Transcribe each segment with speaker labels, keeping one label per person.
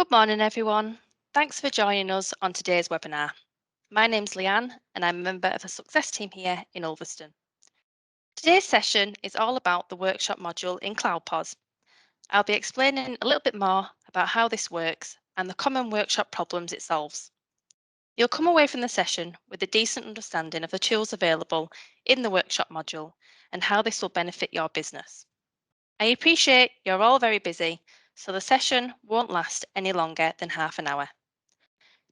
Speaker 1: Good morning, everyone. Thanks for joining us on today's webinar. My name's Leanne, and I'm a member of the success team here in Ulverston. Today's session is all about the workshop module in Cloud POS. I'll be explaining a little bit more about how this works and the common workshop problems it solves. You'll come away from the session with a decent understanding of the tools available in the workshop module and how this will benefit your business. I appreciate you're all very busy, so the session won't last any longer than half an hour.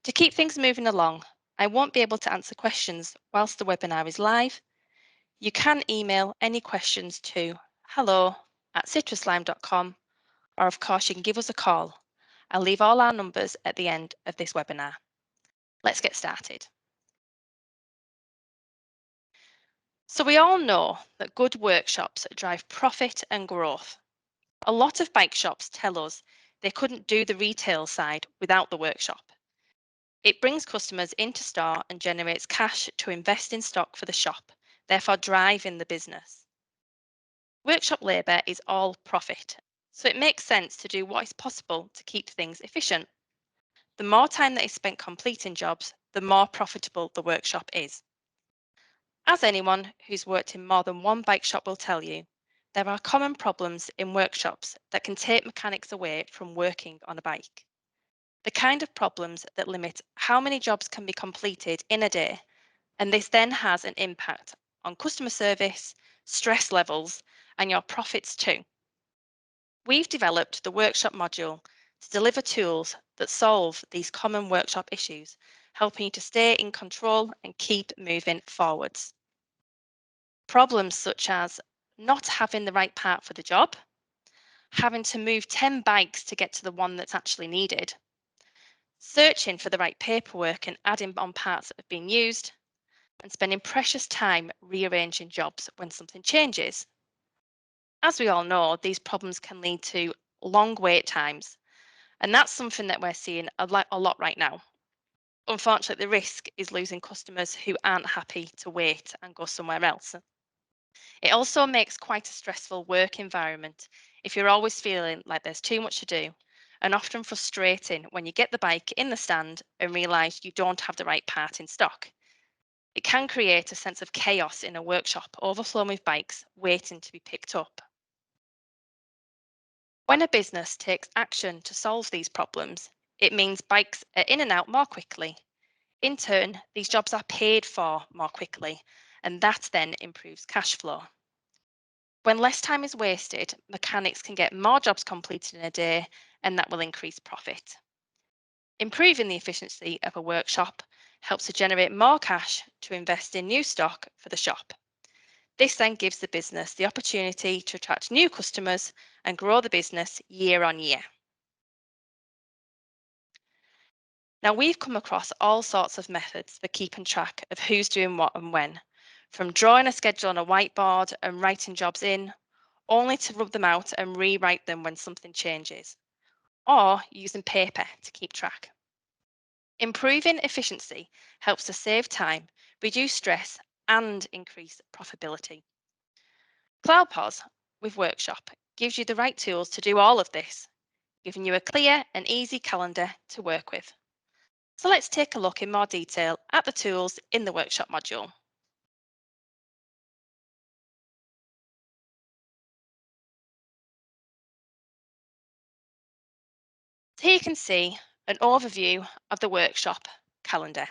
Speaker 1: To keep things moving along, I won't be able to answer questions whilst the webinar is live. You can email any questions to hello@citruslime.com, or of course you can give us a call. I'll leave all our numbers at the end of this webinar. Let's get started. So we all know that good workshops drive profit and growth. A lot of bike shops tell us they couldn't do the retail side without the workshop. It brings customers into store and generates cash to invest in stock for the shop, therefore driving the business. Workshop labour is all profit, so it makes sense to do what is possible to keep things efficient. The more time that is spent completing jobs, the more profitable the workshop is. As anyone who's worked in more than one bike shop will tell you, there are common problems in workshops that can take mechanics away from working on a bike. The kind of problems that limit how many jobs can be completed in a day, and this then has an impact on customer service, stress levels, and your profits too. We've developed the workshop module to deliver tools that solve these common workshop issues, helping you to stay in control and keep moving forwards. Problems such as not having the right part for the job, having to move 10 bikes to get to the one that's actually needed, searching for the right paperwork and adding on parts that have been used, and spending precious time rearranging jobs when something changes. As we all know, these problems can lead to long wait times, and that's something that we're seeing a lot right now. Unfortunately, the risk is losing customers who aren't happy to wait and go somewhere else. It also makes quite a stressful work environment if you're always feeling like there's too much to do, and often frustrating when you get the bike in the stand and realise you don't have the right part in stock. It can create a sense of chaos in a workshop overflowing with bikes waiting to be picked up. When a business takes action to solve these problems, it means bikes are in and out more quickly. In turn, these jobs are paid for more quickly, and that then improves cash flow. When less time is wasted, mechanics can get more jobs completed in a day, and that will increase profit. Improving the efficiency of a workshop helps to generate more cash to invest in new stock for the shop. This then gives the business the opportunity to attract new customers and grow the business year on year. Now, we've come across all sorts of methods for keeping track of who's doing what and when, from drawing a schedule on a whiteboard and writing jobs in, only to rub them out and rewrite them when something changes, or using paper to keep track. Improving efficiency helps to save time, reduce stress, and increase profitability. Cloud POS with Workshop gives you the right tools to do all of this, giving you a clear and easy calendar to work with. So let's take a look in more detail at the tools in the Workshop module. So here you can see an overview of the workshop calendar.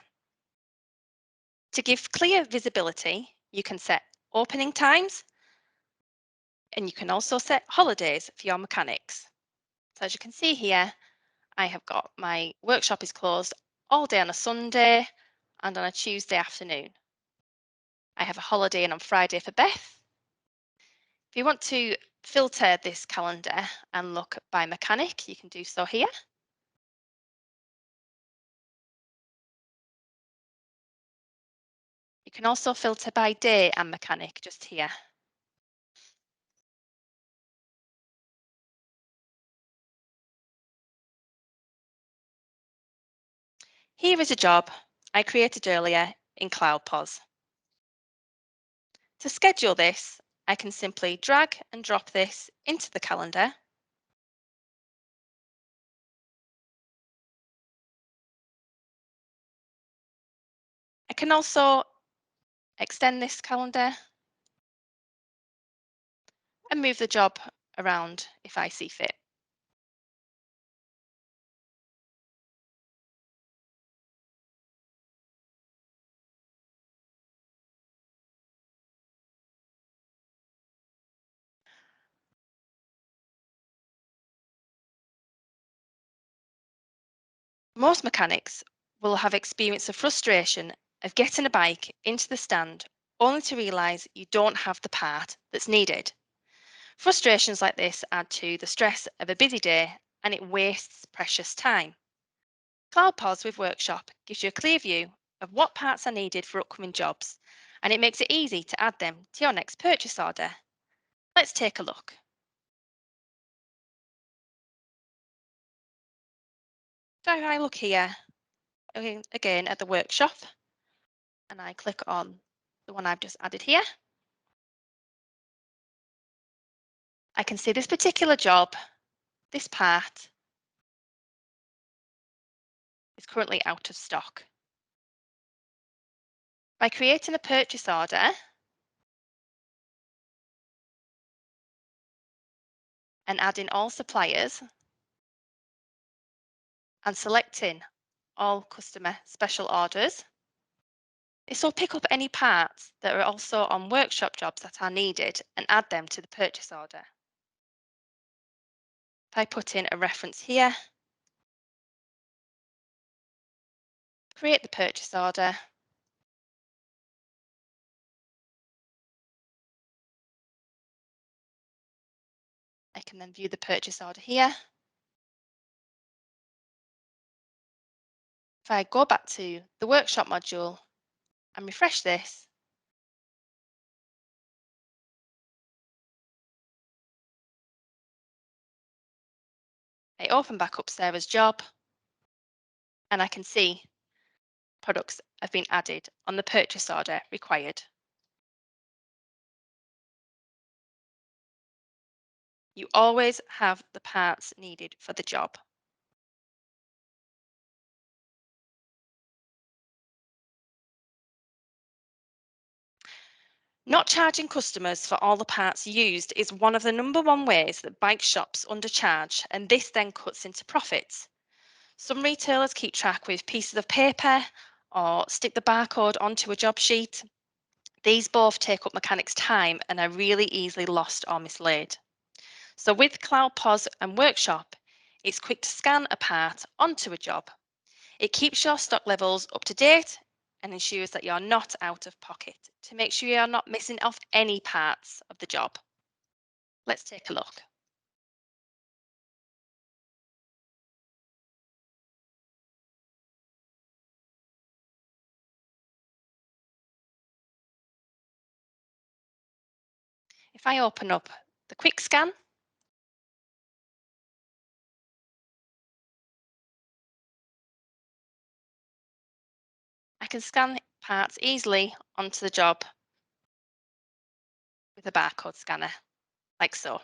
Speaker 1: To give clear visibility, you can set opening times, and you can also set holidays for your mechanics. So as you can see here, I have got my workshop is closed all day on a Sunday and on a Tuesday afternoon. I have a holiday in on Friday for Beth. If you want to filter this calendar and look by mechanic, you can do so here. You can also filter by day and mechanic just here. Here is a job I created earlier in Cloud POS. To schedule this, I can simply drag and drop this into the calendar. I can also extend this calendar and move the job around if I see fit. Most mechanics will have experienced the frustration of getting a bike into the stand only to realise you don't have the part that's needed. Frustrations like this add to the stress of a busy day and it wastes precious time. Cloud POS with Workshop gives you a clear view of what parts are needed for upcoming jobs and it makes it easy to add them to your next purchase order. Let's take a look. So if I look here again at the workshop and I click on the one I've just added here, I can see this particular job, this part is currently out of stock. By creating a purchase order and adding all suppliers and selecting all customer special orders, this will pick up any parts that are also on workshop jobs that are needed and add them to the purchase order. If I put in a reference here, create the purchase order, I can then view the purchase order here. If I go back to the workshop module and refresh this, I open back up Sarah's job and I can see products have been added on the purchase order required. You always have the parts needed for the job. Not charging customers for all the parts used is one of the number one ways that bike shops undercharge, and this then cuts into profits. Some retailers keep track with pieces of paper or stick the barcode onto a job sheet. These both take up mechanics' time and are really easily lost or mislaid. So with Cloud POS and Workshop, it's quick to scan a part onto a job. It keeps your stock levels up to date and ensures that you're not out of pocket to make sure you're not missing off any parts of the job. Let's take a look. If I open up the quick scan, I can scan parts easily onto the job with a barcode scanner, like so.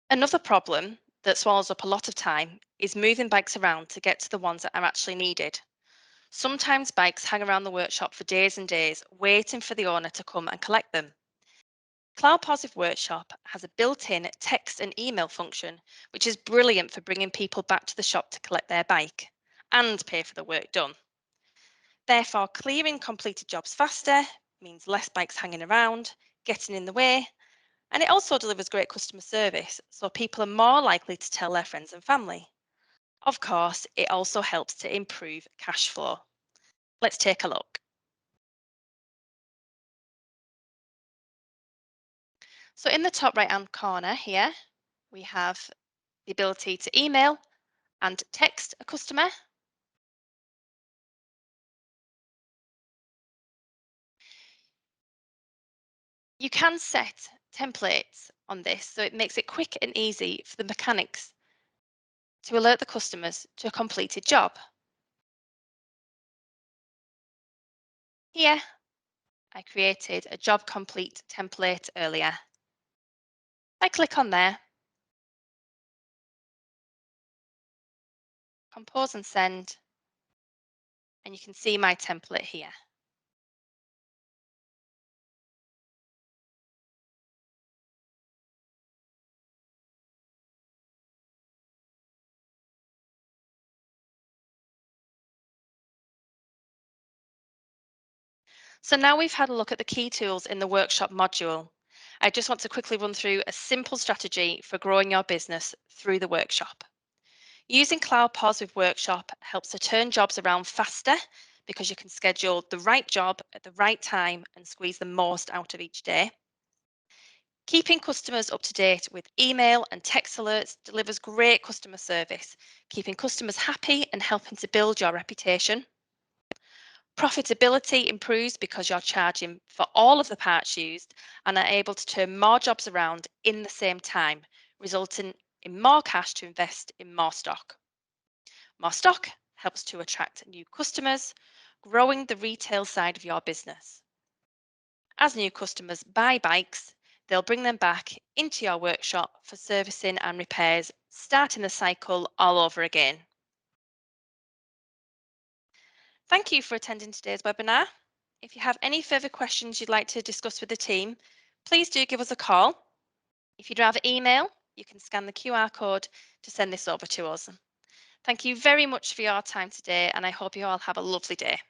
Speaker 1: Another problem that swallows up a lot of time is moving bikes around to get to the ones that are actually needed. Sometimes bikes hang around the workshop for days and days, waiting for the owner to come and collect them. Cloud POS Workshop has a built-in text and email function, which is brilliant for bringing people back to the shop to collect their bike and pay for the work done. Therefore, clearing completed jobs faster means less bikes hanging around, getting in the way, and it also delivers great customer service, so people are more likely to tell their friends and family. Of course, it also helps to improve cash flow. Let's take a look. So in the top right hand corner here, we have the ability to email and text a customer. You can set templates on this so it makes it quick and easy for the mechanics to alert the customers to a completed job. Here, I created a job complete template earlier. I click on there, compose and send, and you can see my template here. So now we've had a look at the key tools in the workshop module. I just want to quickly run through a simple strategy for growing your business through the workshop. Using Cloud POS with Workshop helps to turn jobs around faster because you can schedule the right job at the right time and squeeze the most out of each day. Keeping customers up to date with email and text alerts delivers great customer service, keeping customers happy and helping to build your reputation. Profitability improves because you're charging for all of the parts used and are able to turn more jobs around in the same time, resulting in more cash to invest in more stock. More stock helps to attract new customers, growing the retail side of your business. As new customers buy bikes, they'll bring them back into your workshop for servicing and repairs, starting the cycle all over again. Thank you for attending today's webinar. If you have any further questions you'd like to discuss with the team, please do give us a call. If you'd rather email, you can scan the QR code to send this over to us. Thank you very much for your time today, and I hope you all have a lovely day.